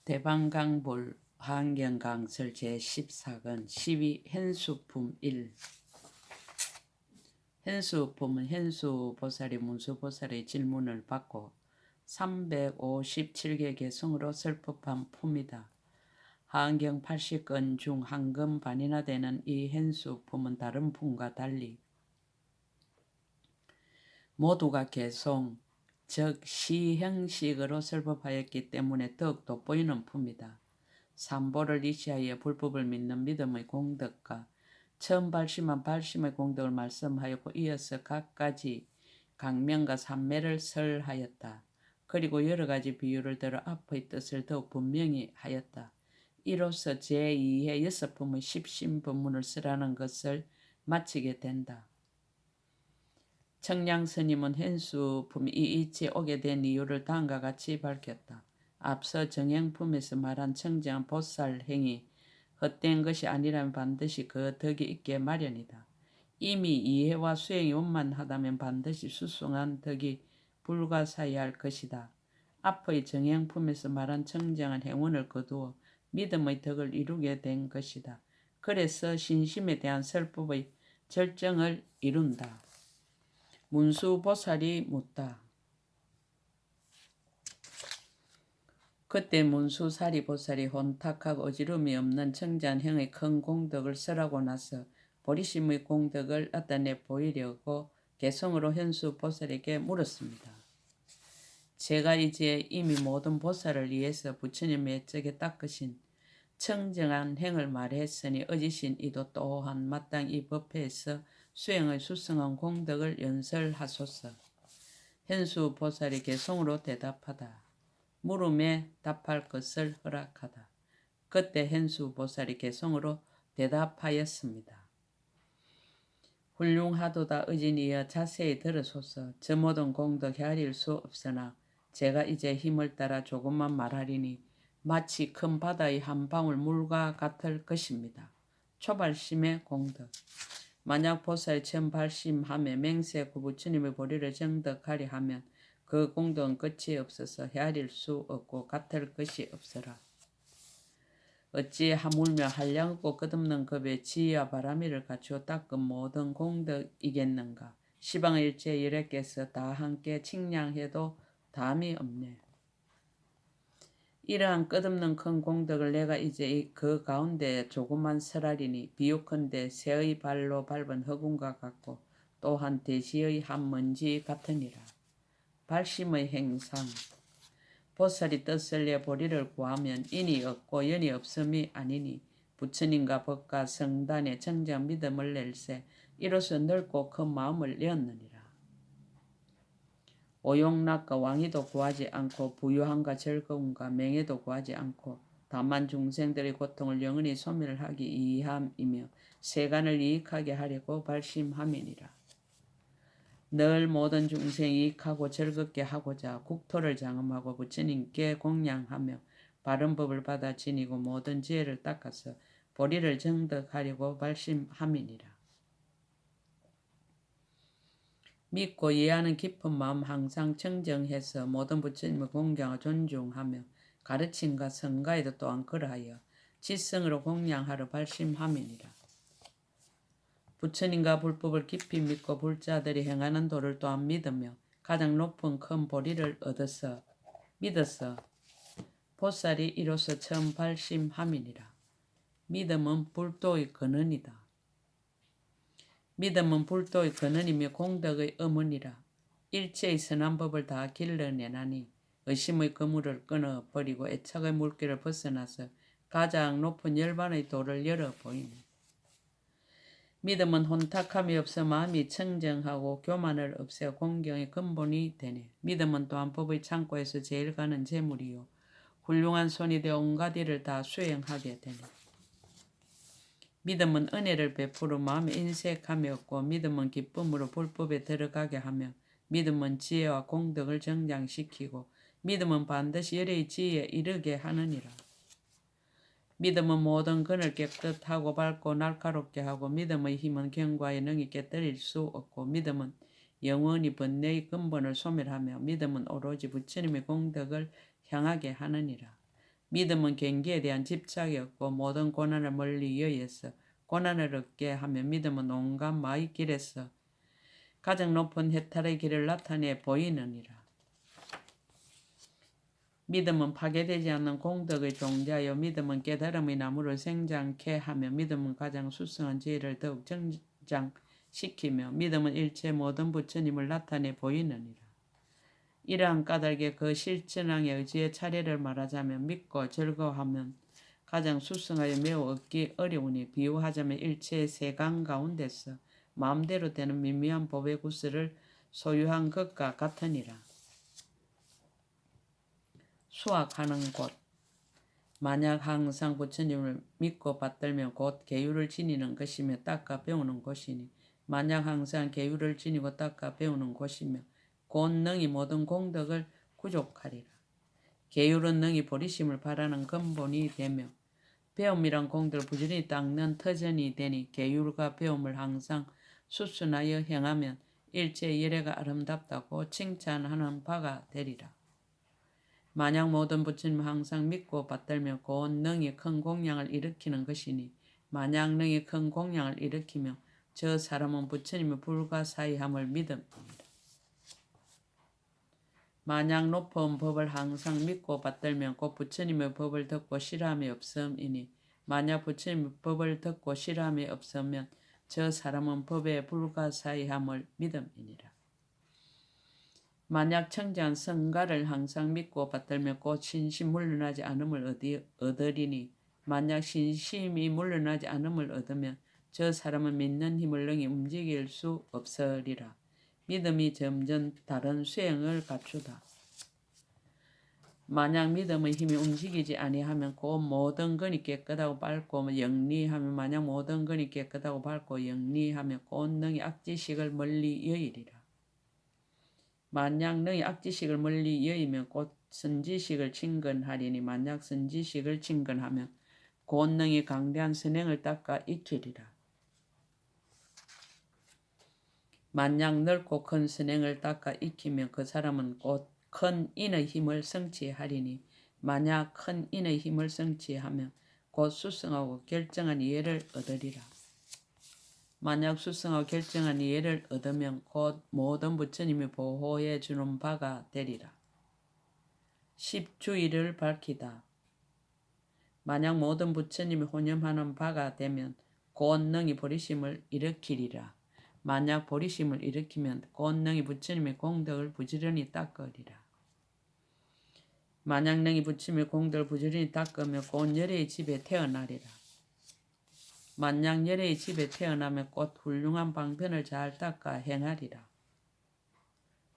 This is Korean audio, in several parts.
대방강불 환경강설 제14권 12 현수품 1 현수품은 현수보살이 문수보살의 질문을 받고 357개 개성으로 설법한 품이다. 하안경 80권 중 한 권 반이나 되는 이 현수품은 다른 품과 달리 모두가 개송, 즉 시 형식으로 설법하였기 때문에 더욱 돋보이는 품이다. 삼보를 이시하여 불법을 믿는 믿음의 공덕과 처음 발심한 발심의 공덕을 말씀하였고 이어서 각가지 강명과 삼매를 설하였다. 그리고 여러 가지 비유를 들어 앞의 뜻을 더욱 분명히 하였다. 이로써 제2회 6품의 십신법문을 쓰라는 것을 마치게 된다. 청량스님은 현수품이 이이치 오게 된 이유를 다음과 같이 밝혔다. 앞서 정행품에서 말한 청정한 보살 행위 헛된 것이 아니라면 반드시 그 덕이 있게 마련이다. 이미 이해와 수행이 원만하다면 반드시 수승한 덕이 불가사의할 것이다. 앞의 정행품에서 말한 청정한 행운을 거두어 믿음의 덕을 이루게 된 것이다. 그래서 신심에 대한 설법의 절정을 이룬다. 문수보살이 묻다. 그때 문수사리보살이 혼탁하고 어지러움이 없는 청자행의 큰 공덕을 설하고 나서 보리심의 공덕을 나타내 보이려고 개성으로 현수보살에게 물었습니다. 제가 이제 이미 모든 보살을 위해서 부처님의 적에 닦으신 청정한 행을 말했으니 어지신 이도 또한 마땅히 이 법회에서 수행의 수승한 공덕을 연설하소서. 현수보살이 개성으로 대답하다. 물음에 답할 것을 허락하다. 그때 현수보살이 개성으로 대답하였습니다. 훌륭하도다 의진이여 자세히 들으소서. 저 모든 공덕 헤아릴 수 없으나 제가 이제 힘을 따라 조금만 말하리니 마치 큰 바다의 한 방울 물과 같을 것입니다. 초발심의 공덕. 만약 보살이 처음 발심하며 맹세 구부처님의 보리를 정덕하리 하면 그 공덕은 끝이 없어서 헤아릴 수 없고 같을 것이 없으라. 어찌 하물며 한량없고 끝없는 급의 지혜와 바람이를 갖추어 닦은 모든 공덕이겠는가. 시방의 일체 열애께서 다 함께 칭량해도 담이 없네. 이러한 끝없는 큰 공덕을 내가 이제 그 가운데 조금만 설하리니 비유컨대 새의 발로 밟은 허군과 같고 또한 대시의 한 먼지 같으니라. 발심의 행상. 보살이 뜻을 내 보리를 구하면 인이 없고 연이 없음이 아니니 부처님과 법과 성단에 정정 믿음을 낼세 이로써 넓고 큰 마음을 내었느니라. 오용락과 왕위도 구하지 않고 부유함과 즐거움과 명예도 구하지 않고 다만 중생들의 고통을 영원히 소멸하기 이함이며 세간을 이익하게 하려고 발심함이니라. 늘 모든 중생 이익하고 즐겁게 하고자 국토를 장엄하고 부처님께 공양하며 바른 법을 받아 지니고 모든 지혜를 닦아서 보리를 정덕하려고 발심함이니라. 믿고 이해하는 깊은 마음 항상 청정해서 모든 부처님을 공경하고 존중하며 가르침과 성가에도 또한 그러하여 지성으로 공양하러 발심함이니라. 부처님과 불법을 깊이 믿고 불자들이 행하는 도를 또한 믿으며 가장 높은 큰 보리를 믿어서 보살이 이로써 처음 발심함이니라. 믿음은 불도의 근원이다. 믿음은 불도의 근원이며 공덕의 어머니라. 일체의 선한 법을 다 길러내나니 의심의 그물을 끊어버리고 애착의 물길을 벗어나서 가장 높은 열반의 도를 열어보이니 믿음은 혼탁함이 없어 마음이 청정하고 교만을 없애 공경의 근본이 되네. 믿음은 또한 법의 창고에서 제일 가는 재물이요 훌륭한 손이 되어 온갖 일을 다 수행하게 되네. 믿음은 은혜를 베풀어 마음에 인색함이 없고 믿음은 기쁨으로 불법에 들어가게 하며 믿음은 지혜와 공덕을 정장시키고 믿음은 반드시 열의 지혜에 이르게 하느니라. 믿음은 모든 근을 깨끗하고 밝고 날카롭게 하고 믿음의 힘은 경과에 능히 깨뜨릴 수 없고 믿음은 영원히 번뇌의 근본을 소멸하며 믿음은 오로지 부처님의 공덕을 향하게 하느니라. 믿음은 경계에 대한 집착이었고 모든 고난을 멀리 여의했어. 고난을 얻게 하면 믿음은 온갖 마의 길에서 가장 높은 해탈의 길을 나타내 보이느니라. 믿음은 파괴되지 않는 공덕의 종자여 믿음은 깨달음의 나무를 생장케 하며 믿음은 가장 수성한 지혜를 더욱 정장시키며 믿음은 일체 모든 부처님을 나타내 보이느니라. 이러한 까닭에 그 실천왕의 의지의 차례를 말하자면 믿고 즐거워하면 가장 수성하여 매우 얻기 어려우니 비유하자면 일체의 세강 가운데서 마음대로 되는 미미한 법의 구슬을 소유한 것과 같으니라. 수학하는 곳. 만약 항상 부처님을 믿고 받들면 곧 계율을 지니는 것이며 닦아 배우는 곳이니 만약 항상 계율을 지니고 닦아 배우는 곳이며 곧 능히 모든 공덕을 구족하리라. 계율은 능히 보리심을 바라는 근본이 되며 배움이란 공덕을 부지런히 닦는 터전이 되니 계율과 배움을 항상 수순하여 행하면 일체의 예례가 아름답다고 칭찬하는 바가 되리라. 만약 모든 부처님을 항상 믿고 받들며 곧 능히 큰 공양을 일으키는 것이니 만약 능히 큰 공양을 일으키며 저 사람은 부처님의 불가사의함을 믿음이니라. 만약 높은 법을 항상 믿고 받들면 곧 부처님의 법을 듣고 싫어함이 없음이니 만약 부처님의 법을 듣고 싫어함이 없으면 저 사람은 법의 불가사의함을 믿음이니라. 만약 청정한 성가를 항상 믿고 받들면 곧 신심 물러나지 않음을 얻으리니 만약 신심이 물러나지 않음을 얻으면 저 사람은 믿는 힘을 능히 움직일 수 없으리라. 믿음이 점점 다른 수행을 갖추다. 만약 믿음의 힘이 움직이지 아니하면 곧 모든 근이 깨끗하고 밝고 영리하며 만약 모든 근이 깨끗하고 밝고 영리하며 곧 능히 악지식을 멀리 여의리라. 만약 능히 악지식을 멀리 여의면 곧 선지식을 친근하리니 만약 선지식을 친근하면 곧 능히 강대한 선행을 닦아 익히리라. 만약 넓고 큰 선행을 닦아 익히면 그 사람은 곧 큰 인의 힘을 성취하리니 만약 큰 인의 힘을 성취하면 곧 수성하고 결정한 이해를 얻으리라. 만약 수성하고 결정한 이해를 얻으면 곧 모든 부처님이 보호해 주는 바가 되리라. 10주의를 밝히다. 만약 모든 부처님이 혼념하는 바가 되면 곧 능히 보리심을 일으키리라. 만약 보리심을 일으키면 곧 능히 부처님의 공덕을 부지런히 닦으리라. 만약 능히 부처님의 공덕을 부지런히 닦으면 곧 열애의 집에 태어나리라. 만약 열애의 집에 태어나면 곧 훌륭한 방편을 잘 닦아 행하리라.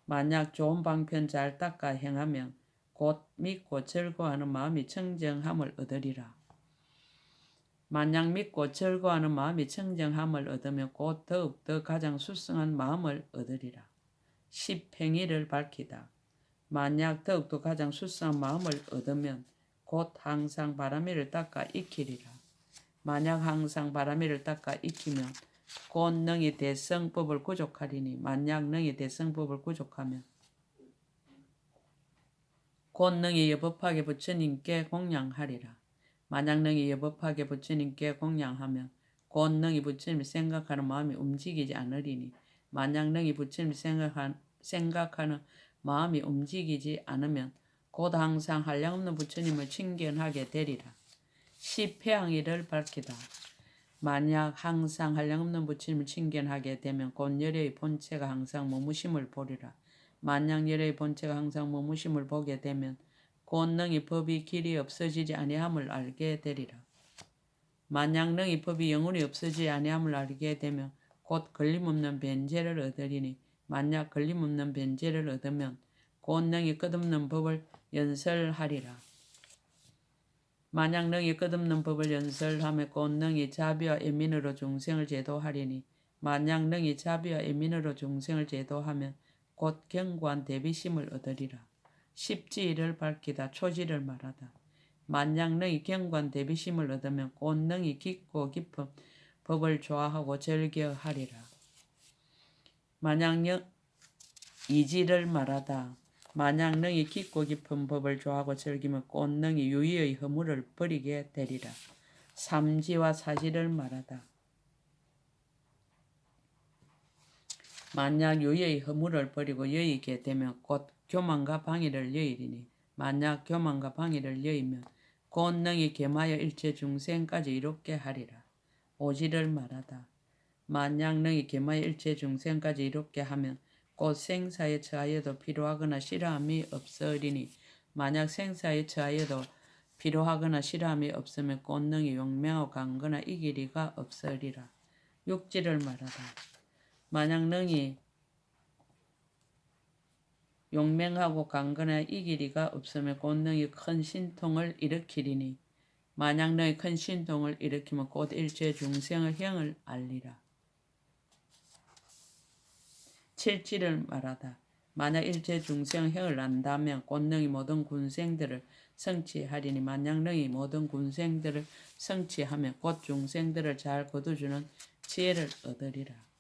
만약 좋은 방편 잘 닦아 행하면 곧 믿고 즐거워하는 마음이 청정함을 얻으리라. 만약 믿고 즐거워하는 마음이 청정함을 얻으면 곧 더욱더 가장 수성한 마음을 얻으리라. 10행위를 밝히다. 만약 더욱더 가장 수성한 마음을 얻으면 곧 항상 바라미를 닦아 익히리라. 만약 항상 바라미를 닦아 익히면 곧 능히 대성법을 구족하리니 만약 능히 대성법을 구족하면 곧 능히 여법하게 부처님께 공양하리라. 만약 능히 여법하게 부처님께 공양하면 곧 능히 부처님을 생각하는 마음이 움직이지 않으리니 만약 능히 부처님을 생각하는 마음이 움직이지 않으면 곧 항상 한량없는 부처님을 친견하게 되리라. 10회항의를 밝히다. 만약 항상 한량없는 부처님을 친견하게 되면 곧 열애의 본체가 항상 머무심을 보리라. 만약 열애의 본체가 항상 머무심을 보게 되면 곧 능히 법이 길이 없어지지 아니함을 알게 되리라. 만약 능히 법이 영원히 없어지지 아니함을 알게 되면 곧 걸림없는 변제를 얻으리니 만약 걸림없는 변제를 얻으면 곧 능히 끝없는 법을 연설하리라. 만약 능히 끝없는 법을 연설하며 곧 능히 자비와 애민으로 중생을 제도하리니 만약 능히 자비와 애민으로 중생을 제도하면 곧 견고한 대비심을 얻으리라. 십지의를 밝히다. 초지를 말하다. 만약 능히 견고한 대비심을 얻으면 곧 능히 깊고 깊은 법을 좋아하고 즐겨하리라. 만약 이지를 말하다. 만약 능히 깊고 깊은 법을 좋아하고 즐기면 곧 능히 유의의 허물을 버리게 되리라. 삼지와 사지를 말하다. 만약 유의의 허물을 버리고 여의게 되면 곧 교만과 방위를 여의리니 만약 교만과 방위를 여의면 곧 능히 겸하여 일체 중생까지 이롭게 하리라. 오지를 말하다. 만약 능히 겸하여 일체 중생까지 이롭게 하면 곧 생사에 처하여도 필요하거나 싫어함이 없으리니 만약 생사에 처하여도 필요하거나 싫어함이 없으면 곧 능히 용맹하고 강거나 이길 리가 없으리라. 육지를 말하다. 만약 능히 용맹하고 강거나 이길 리가 없으면 곧 능히 큰 신통을 일으키리니 만약 너희 큰 신통을 일으키면 곧 일체 중생의 형을 알리라. 칠지를 말하다. 만약 일체 중생의 형을 안다면 곧 너희 모든 군생들을 성취하리니 만약 너희 모든 군생들을 성취하면 곧 중생들을 잘 거두주는 지혜를 얻으리라.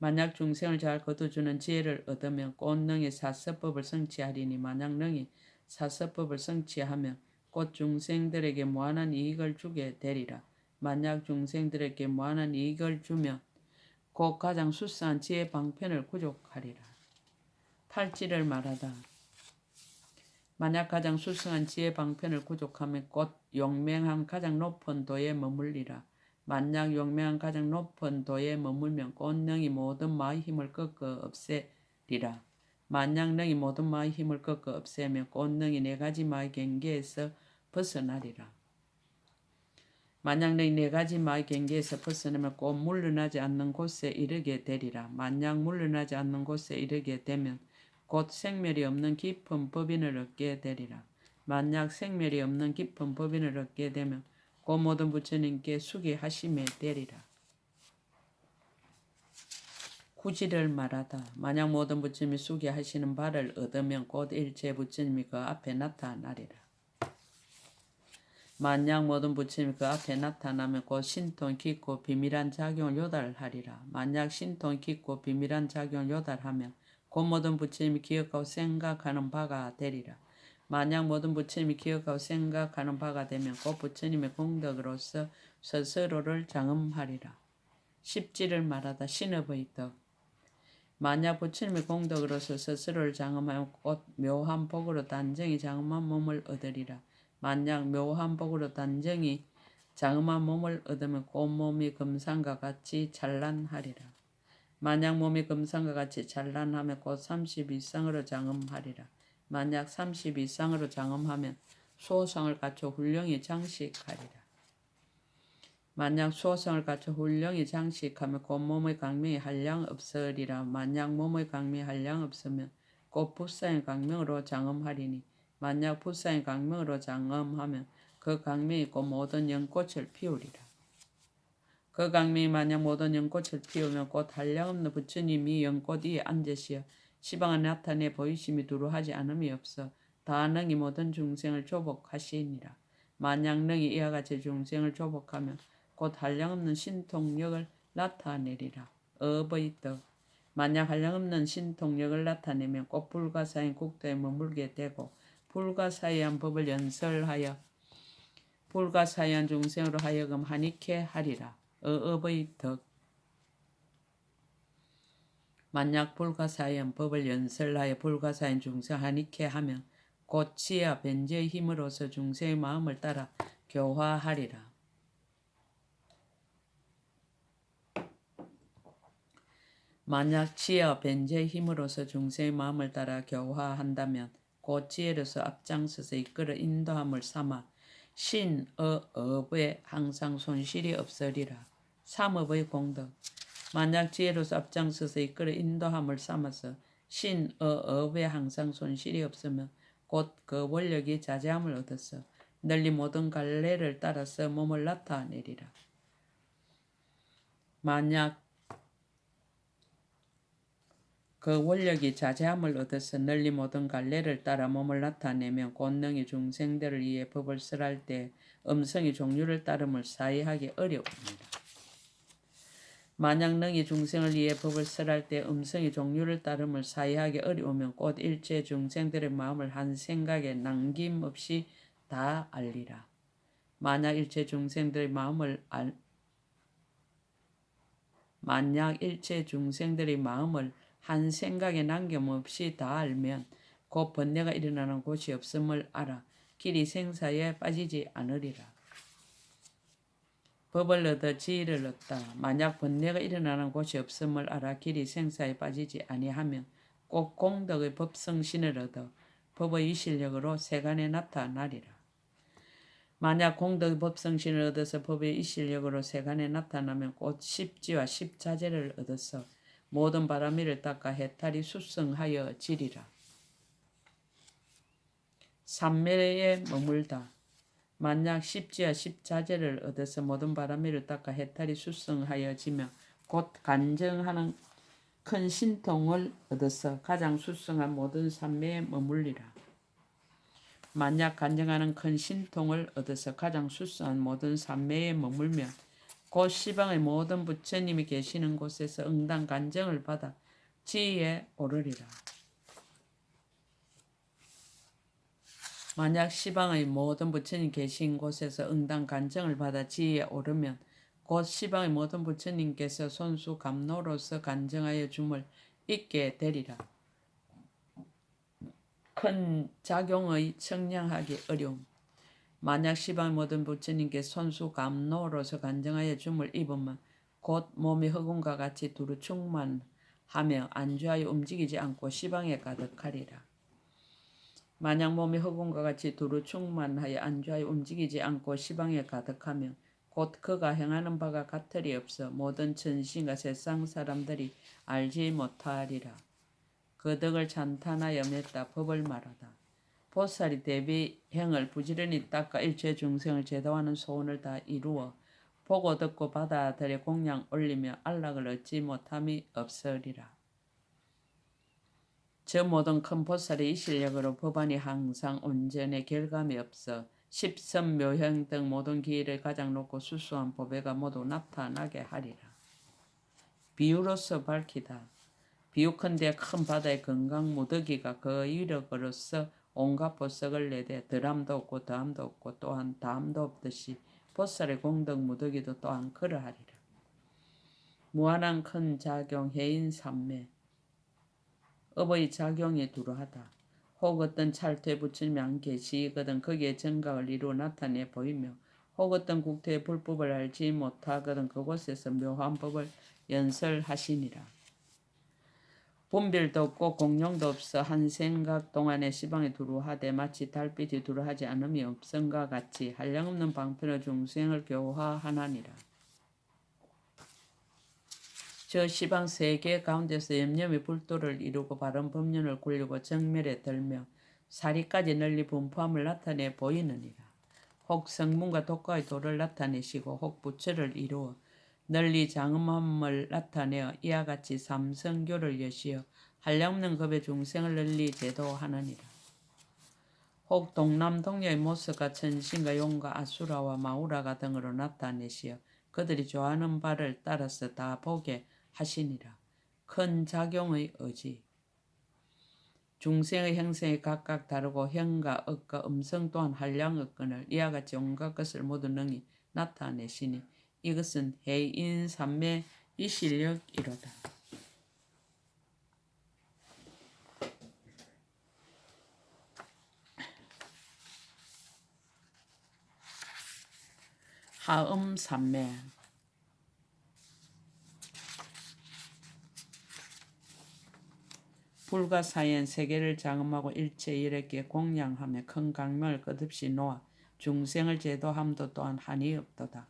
만약 중생을 잘 거두주는 지혜를 얻으면 곧 너희 사서법을 성취하리니 만약 너희 사서법을 성취하면 곧 중생들에게 무한한 이익을 주게 되리라. 만약 중생들에게 무한한 이익을 주면 곧 가장 수사한 지혜 방편을 구족하리라. 팔지를 말하다. 만약 가장 수상한 지혜 방편을 구족하면 곧 용맹한 가장 높은 도에 머물리라. 만약 용맹한 가장 높은 도에 머물면 곧 능히 모든 마의 힘을 꺾어 없애리라. 만약 능히 모든 마의 힘을 꺾어 없애면 곧 능히 네 가지 마의 경계에서 벗어나리라. 만약 너희 네 가지 마의 경계에서 벗어나면 곧 물러나지 않는 곳에 이르게 되리라. 만약 물러나지 않는 곳에 이르게 되면 곧 생멸이 없는 깊은 법인을 얻게 되리라. 만약 생멸이 없는 깊은 법인을 얻게 되면 곧 모든 부처님께 수기하심에 되리라. 구지를 말하다. 만약 모든 부처님이 수기하시는 바를 얻으면 곧 일체 부처님이 그 앞에 나타나리라. 만약 모든 부처님이 그 앞에 나타나면 곧 신통 깊고 비밀한 작용을 요달하리라. 만약 신통 깊고 비밀한 작용을 요달하면 곧 모든 부처님이 기억하고 생각하는 바가 되리라. 만약 모든 부처님이 기억하고 생각하는 바가 되면 곧 부처님의 공덕으로서 스스로를 장엄하리라. 십지를 말하다. 신업의 덕. 만약 부처님의 공덕으로서 스스로를 장엄하면 곧 묘한 복으로 단정히 장엄한 몸을 얻으리라. 만약 묘한 복으로 단정히 장엄한 몸을 얻으면 곧 몸이 금상과 같이 찬란하리라. 만약 몸이 금상과 같이 찬란하면 곧 30 이상으로 장엄하리라. 만약 30 이상으로 장엄하면 수호성을 갖춰 훌륭히 장식하리라. 만약 수호성을 갖춰 훌륭히 장식하면 곧 몸의 강명이 한량 없으리라. 만약 몸의 강명이 한량 없으면 곧 불사의 강명으로 장엄하리니 만약 불사의 강명으로 장엄하면 그 강명이 곧 모든 연꽃을 피우리라. 그 강명이 만약 모든 연꽃을 피우면 곧 한량없는 부처님이 연꽃 위에 앉으시어 시방을 나타내 보이심이 두루하지 않음이 없어 다능히 모든 중생을 조복하시니라. 만약 능히 이와 같이 중생을 조복하면 곧 한량없는 신통력을 나타내리라. 업의 덕. 만약 한량없는 신통력을 나타내면 곧 불가사의 국도에 머물게 되고 불가사의한 법을 연설하여 불가사의한 중생으로 하여금 한익해 하리라. 업의 덕. 만약 불가사의한 법을 연설하여 불가사의한 중생 한익해 하면 곧 지혜와 변제의 힘으로서 중생의 마음을 따라 교화하리라. 만약 지혜와 변제의 힘으로서 중생의 마음을 따라 교화한다면 곧 지혜로서 앞장서서 이끌어 인도함을 삼아 신어업에 항상 손실이 없으리라. 삼업의 공덕. 만약 지혜로서 앞장서서 이끌어 인도함을 삼아서 신어업에 항상 손실이 없으면 곧 그 원력이 자제함을 얻어서 널리 모든 갈래를 따라서 몸을 나타내리라. 만약 그 원력이 자제함을 얻어서 널리 모든 갈래를 따라 몸을 나타내면 권능이 중생들을 위해 법을 설할 때 음성이 종류를 따름을 사이하기 어려웁니다. 만약 능히 중생을 위해 법을 설할 때 음성이 종류를 따름을 사이하기 어려우면 곧 일체 중생들의 마음을 한 생각에 남김없이 다 알리라. 만약 일체 중생들의 마음을 한 생각에 남김없이 다 알면 곧 번뇌가 일어나는 곳이 없음을 알아 길이 생사에 빠지지 않으리라. 법을 얻어 지혜를 얻다. 만약 번뇌가 일어나는 곳이 없음을 알아 길이 생사에 빠지지 아니하면 꼭 공덕의 법성신을 얻어 법의 이실력으로 세간에 나타나리라. 만약 공덕의 법성신을 얻어서 법의 이실력으로 세간에 나타나면 곧 십지와 십자재를 얻어서 모든 바람이를 닦아 해탈이 수성하여 지리라. 삼매에 머물다. 만약 십지와 십자재를 얻어서 모든 바람이를 닦아 해탈이 수성하여 지며 곧 간정하는 큰 신통을 얻어서 가장 수성한 모든 삼매에 머물리라. 만약 간정하는 큰 신통을 얻어서 가장 수성한 모든 삼매에 머물면 곧 시방의 모든 부처님이 계시는 곳에서 응당 간정을 받아 지위에 오르리라. 만약 시방의 모든 부처님 계신 곳에서 응당 간정을 받아 지위에 오르면 곧 시방의 모든 부처님께서 손수 감로로서 간정하여 줌을 잊게 되리라. 큰 작용의 청량하기 어려움. 만약 시방의 모든 부처님께 손수 감로로서 간정하여 줌을 입으면 곧 몸이 흑운과 같이 두루 충만하며 안주하여 움직이지 않고 시방에 가득하리라. 만약 몸이 흑운과 같이 두루 충만하여 안주하여 움직이지 않고 시방에 가득하면 곧 그가 행하는 바가 같을이 없어 모든 천신과 세상 사람들이 알지 못하리라. 그 덕을 찬탄하여 맺다 법을 말하다. 보살이 대비행을 부지런히 닦아 일체 중생을 제도하는 소원을 다 이루어 보고 듣고 받아들여 공양 올리며 안락을 얻지 못함이 없으리라. 저 모든 큰 보살의 이 실력으로 법안이 항상 온전해 결감이 없어 십선묘형 등 모든 기회를 가장 높고 수수한 보배가 모두 나타나게 하리라. 비유로서 밝히다. 비유컨대 큰 바다의 건강 무더기가 그 위력으로서 온갖 보석을 내되 덜함도 없고 더함도 없고 또한 다함도 없듯이 보살의 공덕 무더기도 또한 그러하리라. 무한한 큰 작용 해인 삼매. 업의 작용에 두루하다. 혹 어떤 찰토의 부처님이 안 계시거든 거기에 정각을 이루어 나타내 보이며 혹 어떤 국토의 불법을 알지 못하거든 그곳에서 묘한 법을 연설하시니라. 분별도 없고 공용도 없어 한 생각 동안에 시방에 두루하되 마치 달빛이 두루하지 않음이 없음과 같이 한량없는 방편의 중생을 교화하나니라. 저 시방 세계 가운데서 염염이 불도를 이루고 바른 법륜을 굴리고 정멸에 들며 사리까지 널리 분포함을 나타내 보이느니라. 혹 성문과 독가의 도를 나타내시고 혹 부처를 이루어 널리 장엄함을 나타내어 이와 같이 삼성교를 여시어 한량없는 급의 중생을 널리 제도하느니라. 혹 동남 동녀의 모습과 천신과 용과 아수라와 마우라가 등으로 나타내시어 그들이 좋아하는 바를 따라서 다 보게 하시니라. 큰 작용의 의지. 중생의 형성이 각각 다르고 형과 억과 음성 또한 한량의건을 이와 같이 온갖 것을 모두 능히 나타내시니 이것은 해인 삼매 이실력이로다. 하음 삼매. 불가사의한 세계를 장엄하고 일체 일에게 공양하며 큰 강명을 끝없이 놓아 중생을 제도함도 또한 한이 없도다.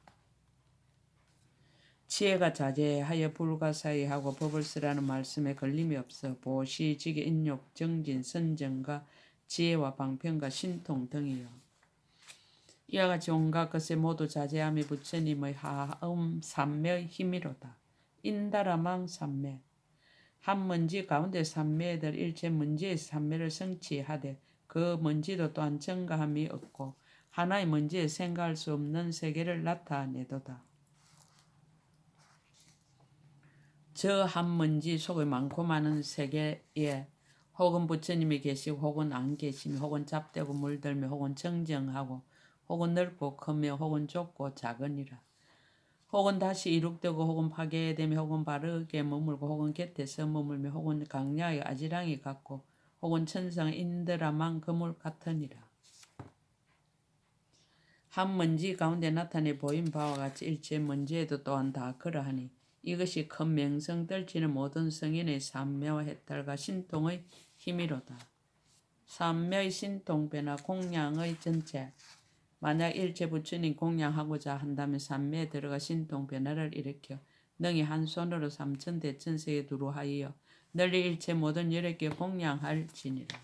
지혜가 자제하여 불가사의하고 법을 쓰라는 말씀에 걸림이 없어 보시, 지계, 인욕, 정진, 선정과 지혜와 방편과 신통 등이요. 이와 같이 온갖 것에 모두 자제함이 부처님의 하음 삼매의 힘이로다. 인다라망 삼매. 한 먼지 가운데 삼매들 일체 먼지의 삼매를 성취하되 그 먼지도 또한 증가함이 없고 하나의 먼지에 생각할 수 없는 세계를 나타내도다. 저 한먼지 속에 많고 많은 세계에 혹은 부처님이 계시고 혹은 안 계시며 혹은 잡되고 물들며 혹은 정정하고 혹은 넓고 크며 혹은 좁고 작으니라. 혹은 다시 이룩되고 혹은 파괴되며 혹은 바르게 머물고 혹은 곁에서 머물며 혹은 강야의 아지랑이 같고 혹은 천상 인드라만 그물 같으니라. 한 먼지 가운데 나타내 보인 바와 같이 일체 먼지에도 또한 다 그러하니 이것이 큰 명성 떨치는 모든 성인의 삼매와 해탈과 신통의 힘이로다. 삼매의 신통배나 공양의 전체. 만약 일체 부처님 공양하고자 한다면 삼매에 들어가 신통 변화를 일으켜 능히 한 손으로 삼천 대천세에 두루하여 널리 일체 모든 여력에 공양할지니라.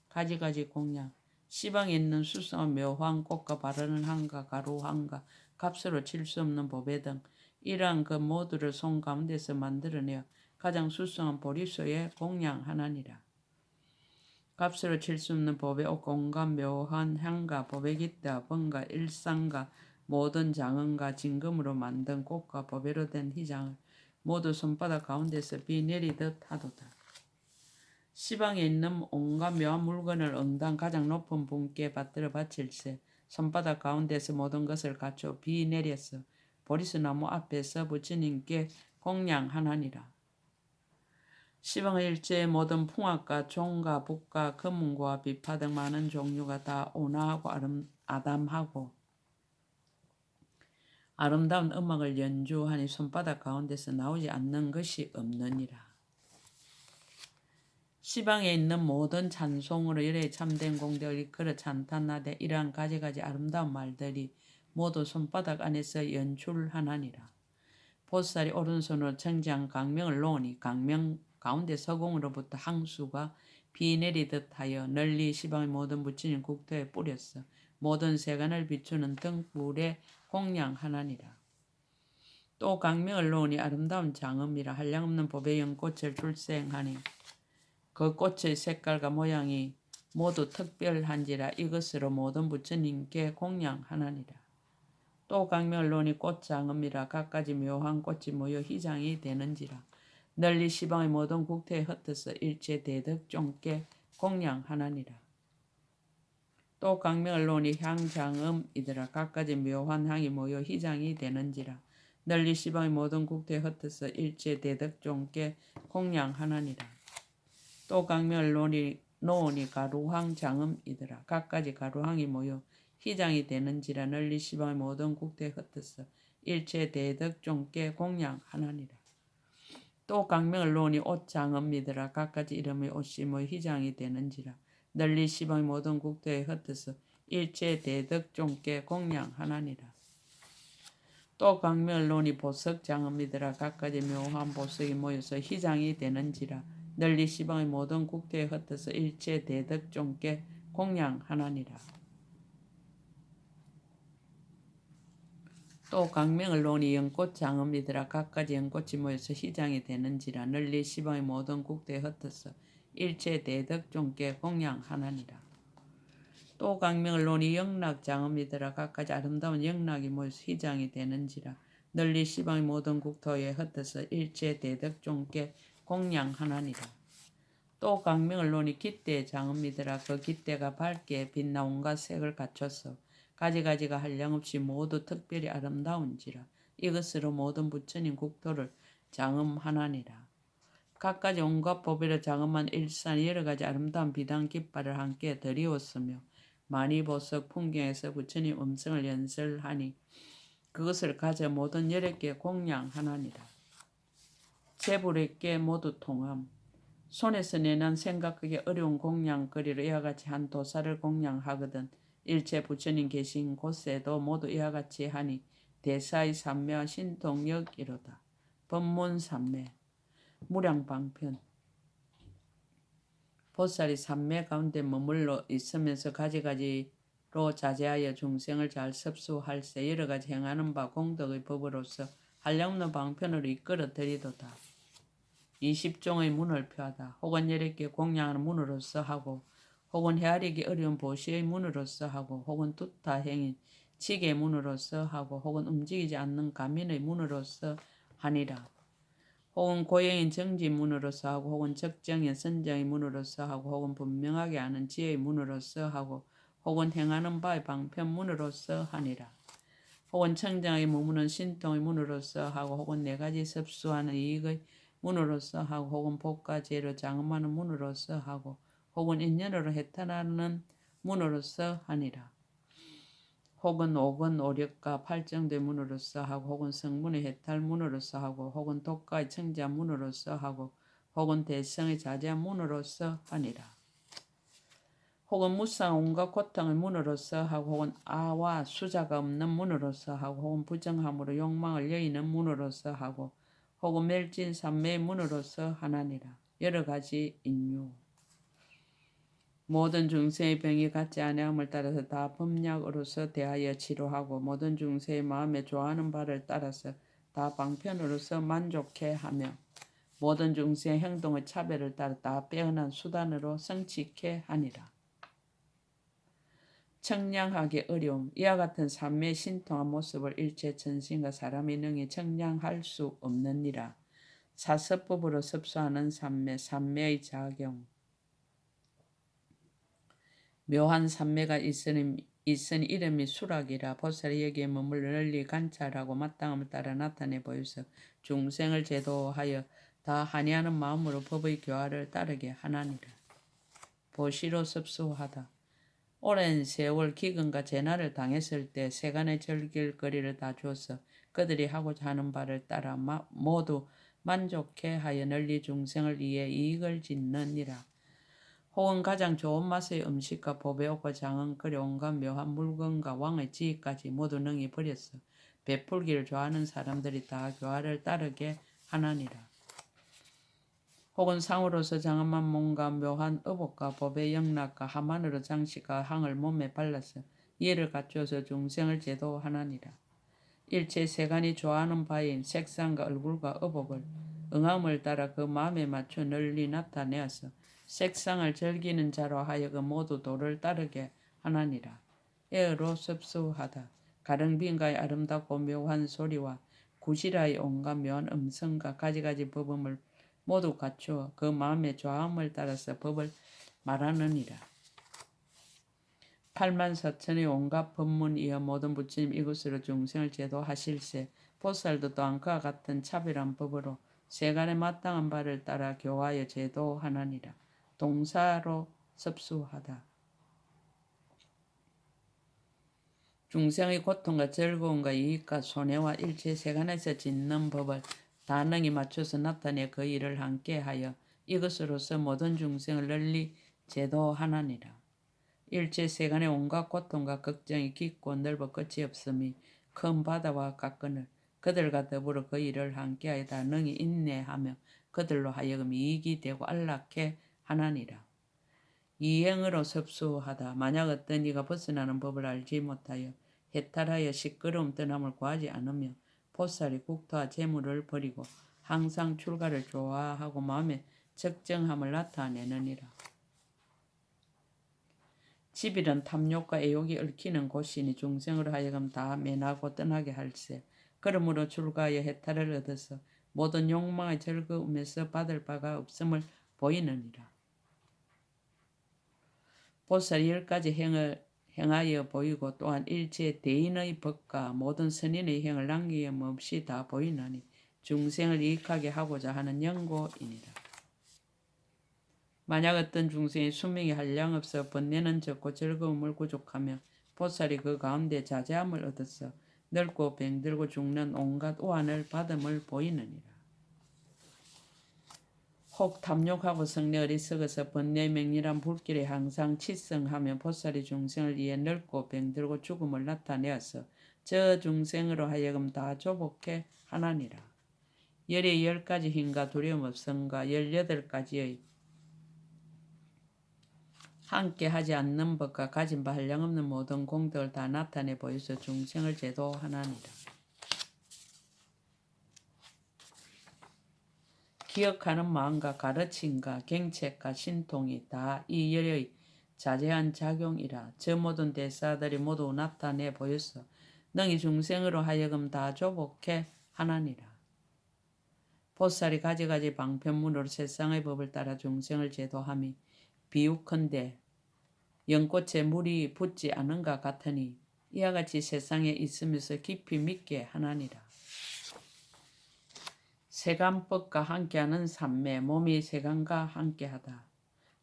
가지가지 공양. 시방에 있는 수성한 묘한 꽃과 바르는 한가 가루한가 값으로 칠 수 없는 보배 등 이러한 그 모두를 손 가운데서 만들어내어 가장 수성한 보리소에 공양하나니라. 값으로 칠 수 없는 법의 온갖 묘한 향과 법의 깃대와 번과 일상과 모든 장언과 진금으로 만든 꽃과 법외로 된 희장을 모두 손바닥 가운데서 비 내리듯 하도다. 시방에 있는 온갖 묘한 물건을 응당 가장 높은 분께 받들어 바칠세 손바닥 가운데서 모든 것을 갖춰 비 내렸어 보리수 나무 앞에서 부처님께 공양하나니라. 시방의 일제의 모든 풍악과 종과 북과 금은과 비파 등 많은 종류가 다 온화하고 아담하고 아름다운 음악을 연주하니 손바닥 가운데서 나오지 않는 것이 없느니라. 시방에 있는 모든 찬송으로 이래 참된 공덕을 이끌어 찬탄하되 이러한 가지가지 아름다운 말들이 모두 손바닥 안에서 연출하나니라. 보살이 오른손으로 청장 강명을 놓으니 강명 가운데 서공으로부터 항수가 비 내리듯 하여 널리 시방의 모든 부처님 국토에 뿌렸어 모든 세간을 비추는 등불에 공양하나니라. 또 강명을 놓으니 아름다운 장엄이라 한량없는 법의 연꽃을 출생하니 그 꽃의 색깔과 모양이 모두 특별한지라 이것으로 모든 부처님께 공양하나니라. 또 강명을 놓으니 꽃장음이라 갖가지 묘한 꽃이 모여 희장이 되는지라 널리 시방의 모든 국토에 흩어서 일체 대덕종께 공양하나니라. 또 강명을 놓으니 향장음이더라 갖가지 묘한 향이 모여 희장이 되는지라 널리 시방의 모든 국토에 흩어서 일체 대덕종께 공양하나니라. 또 강명을 놓으니 가루황 장음이더라 갖가지 가루황이 모여 희장이 되는지라 널리 시방의 모든 국토에 흩어서 일체 대덕종께 공양하나니라. 또 강명을 놓으니 옷장음이더라 갖가지 이름의 옷이 모여 희장이 되는지라 널리 시방의 모든 국토에 흩어서 일체 대덕종께 공양하나니라. 또 강명을 놓으니 보석장음이더라 갖가지 묘한 보석이 모여서 희장이 되는지라 널리 시방의 모든 국토에 흩어서 일체 대덕종께 공양하나니라. 또 강명을 놓으니 연꽃장음이더라 갖가지 연꽃이 모여서 희장이 되는지라 널리 시방의 모든 국토에 흩어서 일체 대덕종께 공양하나니라. 또 강명을 놓으니 영락장음이더라 갖가지 아름다운 영락이 모여서 희장이 되는지라 널리 시방의 모든 국토에 흩어서 일체 대덕종께 공양하나니라. 또 강명을 놓으니 깃대장음이더라 그 깃대가 밝게 빛나 온갖 색을 갖춰서 가지가지가 한량없이 모두 특별히 아름다운지라 이것으로 모든 부처님 국토를 장음하나니라. 갖가지 온갖 법이라 장엄한 일산이 여러가지 아름다운 비단 깃발을 함께 드리웠으며 많이 보석 풍경에서 부처님 음성을 연설하니 그것을 가져 모든 여력께 공양하나니라. 재불에게 모두 통함. 손에서 내난 생각하기 어려운 공양거리로 이와 같이 한 도사를 공양하거든 일체 부처님 계신 곳에도 모두 이와 같이 하니 대사의 삼매와 신통력이로다. 법문 삼매 무량방편. 보살이 삼매 가운데 머물러 있으면서 가지가지로 자제하여 중생을 잘 섭수할세 여러가지 행하는 바 공덕의 법으로서 한량없는 방편으로 이끌어 드리도다. 20종의 문을 펴하다. 혹은 여력게 공양하는 문으로서 하고 혹은 헤아리기 어려운 보시의 문으로서 하고 혹은 두타행인 지게의 문으로서 하고 혹은 움직이지 않는 가민의 문으로서 하니라. 혹은 고행인 정지문으로서 하고 혹은 적정인 선정의 문으로서 하고 혹은 분명하게 아는 지혜의 문으로서 하고 혹은 행하는 바의 방편문으로서 하니라. 혹은 청정의 무문은 신통의 문으로서 하고 혹은 네 가지 섭수하는 이익의 문으로서 하고 혹은 복과 지혜로 장엄하는 문으로서 하고 혹은 인연으로 해탈하는 문으로서 하니라. 혹은 오건 오력과 팔정대 문으로서 하고 혹은 성문의 해탈 문으로서 하고 혹은 독가의 청지한 문으로서 하고 혹은 대성의 자제한 문으로서 하니라. 혹은 무상 온갖 고통의 문으로서 하고 혹은 아와 수자가 없는 문으로서 하고 혹은 부정함으로 욕망을 여의는 문으로서 하고 혹은 멸진 삼매의 문으로서 하나니라. 여러 가지 인유. 모든 중생의 병이 같지 아니함을 따라서 다 법약으로서 대하여 치료하고 모든 중생의 마음에 좋아하는 바를 따라서 다 방편으로서 만족해 하며 모든 중생의 행동의 차별을 따라 다 빼어난 수단으로 성취케 하니라. 청량하기 어려움. 이와 같은 삼매의 신통한 모습을 일체 천신과 사람이 능히 청량할 수 없느니라. 사서법으로 섭수하는 삼매, 삼매의 작용. 묘한 삼매가 있으니 이름이 수락이라. 보살이 여기에 머물러 널리 관찰하고 마땅함을 따라 나타내 보여서 중생을 제도하여 다 한이하는 마음으로 법의 교화를 따르게 하나니라. 보시로 섭수하다. 오랜 세월 기근과 재난을 당했을 때 세간의 즐길 거리를 다 주어서 그들이 하고자 하는 바를 따라 모두 만족해 하여 널리 중생을 위해 이익을 짓느니라. 혹은 가장 좋은 맛의 음식과 보배 옷과 장은 그리 온갖 묘한 물건과 왕의 지위까지 모두 능히 버렸어 베풀기를 좋아하는 사람들이 다 교화를 따르게 하나니라. 혹은 상으로서 장엄한 몸과 묘한 의복과 법의 영락과 하만으로 장식과 항을 몸에 발라서 이해를 갖추어서 중생을 제도하나니라. 일체 세간이 좋아하는 바인 색상과 얼굴과 의복을 응함을 따라 그 마음에 맞춰 널리 나타내어서 색상을 즐기는 자로 하여금 모두 도를 따르게 하나니라. 에어로 섭수하다. 가릉빈가의 아름답고 묘한 소리와 구시라의 온갖 묘한 음성과 가지가지 법음을 모두 갖추어 그 마음의 좋아함을 따라서 법을 말하느니라. 84천의 온갖 법문 이어 모든 부처님 이것으로 중생을 제도하실세. 보살도 또한 그와 같은 차별한 법으로 세간에 마땅한 바를 따라 교화하여 제도하나니라. 동사로 섭수하다. 중생의 고통과 즐거움과 이익과 손해와 일체 세간에서 짓는 법을 다능히 맞춰서 나타내 그 일을 함께하여 이것으로서 모든 중생을 널리 제도하나니라. 일체 세간의 온갖 고통과 걱정이 깊고 넓어 끝이 없음이 큰 바다와 같거늘 그들과 더불어 그 일을 함께하여 다 능히 인내하며 그들로 하여금 이익이 되고 안락해 하나니라. 이행으로 섭수하다. 만약 어떤 이가 벗어나는 법을 알지 못하여 해탈하여 시끄러움 떠남을 구하지 않으며 보살이 국토와 재물을 버리고 항상 출가를 좋아하고 마음에 적정함을 나타내느니라. 집이란 탐욕과 애욕이 얽히는 곳이니 중생으로 하여금 다 면하고 떠나게 할세. 그러므로 출가하여 해탈을 얻어서 모든 욕망의 즐거움에서 받을 바가 없음을 보이느니라. 보살이 10가지 행을 행하여 보이고 또한 일체 대인의 법과 모든 선인의 행을 남김없이 다 보이나니 중생을 이익하게 하고자 하는 연고이니라. 만약 어떤 중생이 수명이 한량없어 번뇌는 적고 즐거움을 구족하며 보살이 그 가운데 자제함을 얻어서 늙고 병들고 죽는 온갖 오한을 받음을 보이느니라. 혹 탐욕하고 성내 어리석어서 번뇌의 맹렬한 불길에 항상 치성하며 보살이 중생을 위해 늙고 병들고 죽음을 나타내어서 저 중생으로 하여금 다 조복해 하나니라. 열의 10가지 힘과 두려움 없음과 18가지의 함께 하지 않는 법과 가진 바 한량없는 모든 공덕을 다 나타내 보여서 중생을 제도하나니라. 기억하는 마음과 가르침과 경책과 신통이 다 이 열의 자제한 작용이라. 저 모든 대사들이 모두 나타내 보여서 능히 중생으로 하여금 다 조복해 하나니라. 보살이 가지가지 방편문으로 세상의 법을 따라 중생을 제도함이 비유컨대 연꽃에 물이 붙지 않은가 같으니 이와 같이 세상에 있으면서 깊이 믿게 하나니라. 세간법과 함께하는 삼매 몸이 세간과 함께하다.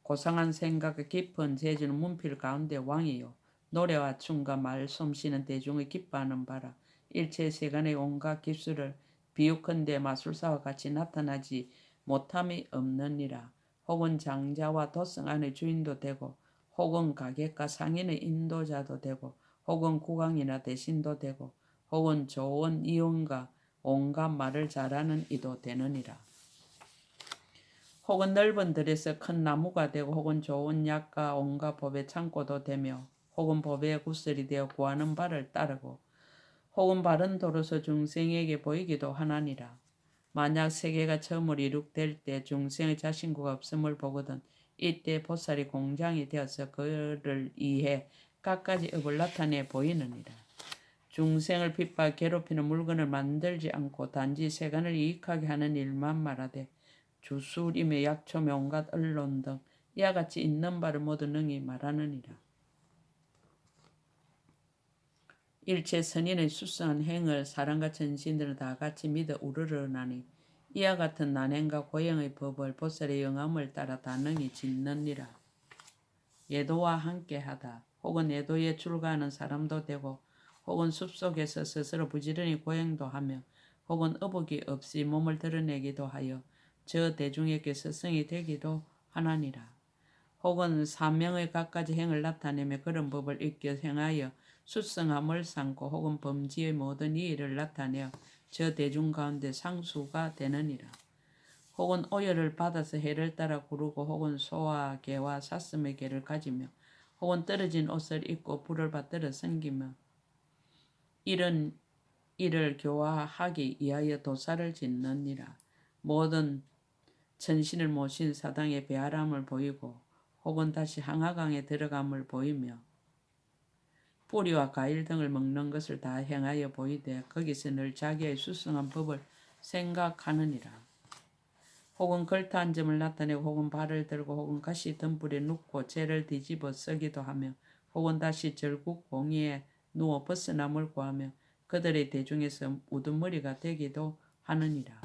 고상한 생각과 깊은 재주는 문필 가운데 왕이요 노래와 춤과 말솜씨는 대중을 기뻐하는 바라. 일체 세간의 온갖 기술을 비유컨대 마술사와 같이 나타나지 못함이 없느니라. 혹은 장자와 도성 안의 주인도 되고 혹은 가객과 상인의 인도자도 되고 혹은 국왕이나 대신도 되고 혹은 좋은 이원과 온갖 말을 잘하는 이도 되느니라. 혹은 넓은 들에서 큰 나무가 되고 혹은 좋은 약과 온갖 법의 창고도 되며 혹은 법의 구슬이 되어 구하는 바를 따르고 혹은 바른 도로서 중생에게 보이기도 하나니라. 만약 세계가 처음으로 이룩될 때 중생의 자신구가 없음을 보거든 이때 보살이 공장이 되어서 그를 이해 갖가지 업을 나타내 보이느니라. 중생을 핍박 괴롭히는 물건을 만들지 않고 단지 세간을 이익하게 하는 일만 말하되 주술임의 약초며 온갖 언론 등 이와 같이 있는 바를 모두 능히 말하느니라. 일체 선인의 수수한 행을 사람과 천신들은 다 같이 믿어 우러러나니 이와 같은 난행과 고행의 법을 보살의 영함을 따라 다 능히 짓느니라. 예도와 함께하다. 혹은 예도에 출가하는 사람도 되고 혹은 숲속에서 스스로 부지런히 고행도 하며 혹은 어복이 없이 몸을 드러내기도 하여 저 대중에게 스승이 되기도 하나니라. 혹은 사명의 갖가지 행을 나타내며 그런 법을 익혀 행하여 수성함을 삼고 혹은 범지의 모든 이의를 나타내어 저 대중 가운데 상수가 되느니라. 혹은 오열을 받아서 해를 따라 구르고 혹은 소와 개와 사슴의 개를 가지며 혹은 떨어진 옷을 입고 불을 받들어 섬기며 이런 일을 교화하기 위하여 도사를 짓느니라. 모든 천신을 모신 사당에 배아람을 보이고 혹은 다시 항하강에 들어감을 보이며 뿌리와 과일 등을 먹는 것을 다 행하여 보이되 거기서 늘 자기의 수승한 법을 생각하느니라. 혹은 걸타한 점을 나타내고 혹은 발을 들고 혹은 가시 등불에 눕고 재를 뒤집어 쓰기도 하며 혹은 다시 절국 공의에 누워 벗어남을 구하며 그들의 대중에서 우두머리가 되기도 하느니라.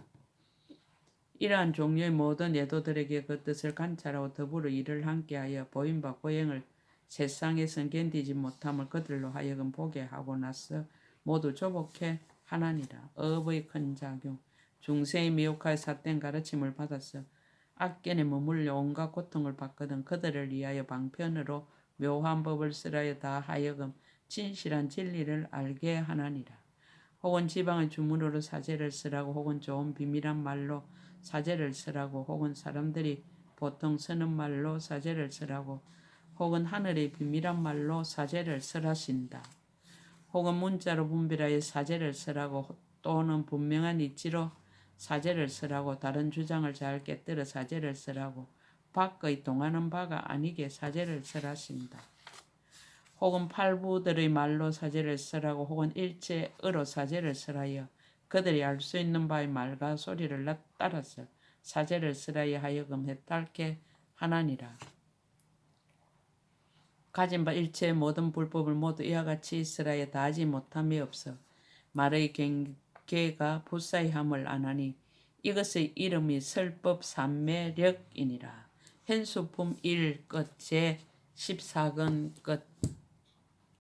이러한 종류의 모든 예도들에게 그 뜻을 관찰하고 더불어 일을 함께하여 보임바 고행을 세상에선 견디지 못함을 그들로 하여금 보게 하고 나서 모두 조복해 하나니라. 업의 큰 작용 중생의 미혹하여 삿된 가르침을 받아서 악견에 머물려 온갖 고통을 받거든 그들을 위하여 방편으로 묘한 법을 쓰라여 다 하여금 진실한 진리를 알게 하나니라. 혹은 지방의 주문으로 사제를 쓰라고 혹은 좋은 비밀한 말로 사제를 쓰라고 혹은 사람들이 보통 쓰는 말로 사제를 쓰라고 혹은 하늘의 비밀한 말로 사제를 쓰라신다. 혹은 문자로 분별하여 사제를 쓰라고 또는 분명한 이치로 사제를 쓰라고 다른 주장을 잘 깨뜨려 사제를 쓰라고 밖의 동하는 바가 아니게 사제를 쓰라신다. 혹은 팔부들의 말로 사제를 쓰라고 혹은 일체의로 사제를 쓰라여 그들이 알 수 있는 바의 말과 소리를 따라서 사제를 쓰라여 하여금 해탈케 하나니라. 가진 바 일체의 모든 불법을 모두 이와 같이 쓰라여 다하지 못함이 없어 말의 경계가 불사의함을 아나니 이것의 이름이 설법 삼매력이니라. 현수품 1 끝 제 14권 끝